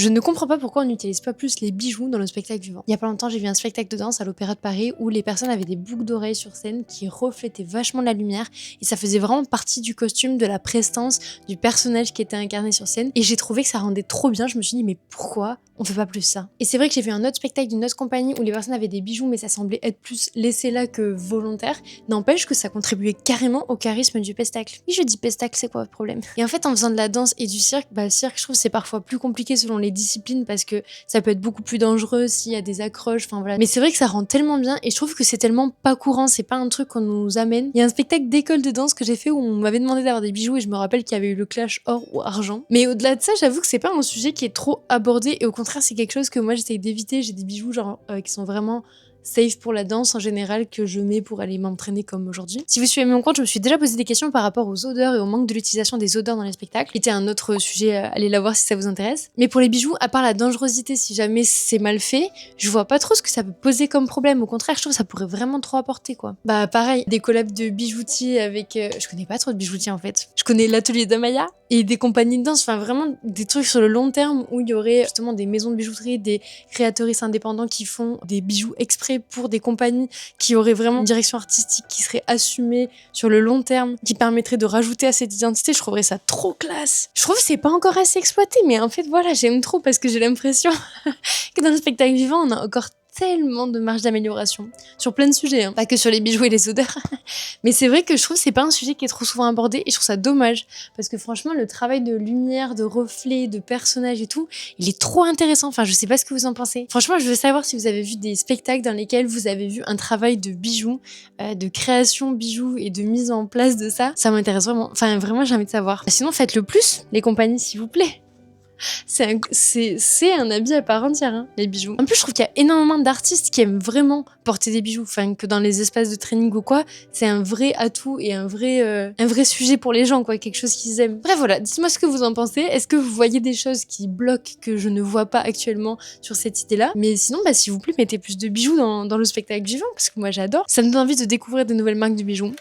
Je ne comprends pas pourquoi on n'utilise pas plus les bijoux dans le spectacle vivant. Il y a pas longtemps, j'ai vu un spectacle de danse à l'Opéra de Paris où les personnes avaient des boucles d'oreilles sur scène qui reflétaient vachement la lumière et ça faisait vraiment partie du costume, de la prestance, du personnage qui était incarné sur scène. Et j'ai trouvé que ça rendait trop bien. Je me suis dit, mais pourquoi on fait pas plus ça? Et c'est vrai que j'ai vu un autre spectacle d'une autre compagnie où les personnes avaient des bijoux, mais ça semblait être plus laissé là que volontaire. N'empêche que ça contribuait carrément au charisme du pestacle. Et je dis pestacle, c'est quoi le problème? Et en fait, en faisant de la danse et du cirque, le cirque, je trouve c'est parfois plus compliqué selon les disciplines parce que ça peut être beaucoup plus dangereux s'il y a des accroches, enfin voilà. Mais c'est vrai que ça rend tellement bien et je trouve que c'est tellement pas courant, c'est pas un truc qu'on nous amène. Il y a un spectacle d'école de danse que j'ai fait où on m'avait demandé d'avoir des bijoux et je me rappelle qu'il y avait eu le clash or ou argent. Mais au-delà de ça, j'avoue que c'est pas un sujet qui est trop abordé et au contraire, c'est quelque chose que moi j'essaye d'éviter. J'ai des bijoux genre qui sont vraiment safe pour la danse en général que je mets pour aller m'entraîner comme aujourd'hui. Si vous suivez mon compte, je me suis déjà posé des questions par rapport aux odeurs et au manque de l'utilisation des odeurs dans les spectacles. C'était un autre sujet, allez la voir si ça vous intéresse. Mais pour les bijoux, à part la dangerosité si jamais c'est mal fait, je vois pas trop ce que ça peut poser comme problème. Au contraire, je trouve que ça pourrait vraiment trop apporter quoi. Bah pareil, des collabs de bijoutiers avec... je connais pas trop de bijoutiers en fait. Je connais l'atelier d'Amaya et des compagnies de danse, enfin vraiment des trucs sur le long terme où il y aurait justement des maisons de bijouterie, des créatrices indépendants qui font des bijoux exprès pour des compagnies qui auraient vraiment une direction artistique qui serait assumée sur le long terme, qui permettrait de rajouter à cette identité. Je trouverais ça trop classe. Je trouve que c'est pas encore assez exploité, mais en fait voilà, j'aime trop parce que j'ai l'impression que dans le spectacle vivant, on a encore tellement de marge d'amélioration sur plein de sujets, hein. Pas que sur les bijoux et les odeurs. Mais c'est vrai que je trouve que c'est pas un sujet qui est trop souvent abordé et je trouve ça dommage parce que franchement le travail de lumière, de reflet, de personnages et tout, il est trop intéressant. Enfin je sais pas ce que vous en pensez. Franchement je veux savoir si vous avez vu des spectacles dans lesquels vous avez vu un travail de bijoux, de création bijoux et de mise en place de ça. Ça m'intéresse vraiment. Enfin vraiment j'ai envie de savoir. Sinon faites-le plus les compagnies s'il vous plaît. C'est un habit à part entière, hein, les bijoux. En plus, je trouve qu'il y a énormément d'artistes qui aiment vraiment porter des bijoux. Enfin, que dans les espaces de training ou quoi, c'est un vrai atout et un vrai sujet pour les gens, quoi. Quelque chose qu'ils aiment. Bref, voilà. Dites-moi ce que vous en pensez. Est-ce que vous voyez des choses qui bloquent que je ne vois pas actuellement sur cette idée-là? Mais sinon, bah, s'il vous plaît, mettez plus de bijoux dans le spectacle vivant parce que moi, j'adore. Ça me donne envie de découvrir de nouvelles marques de bijoux.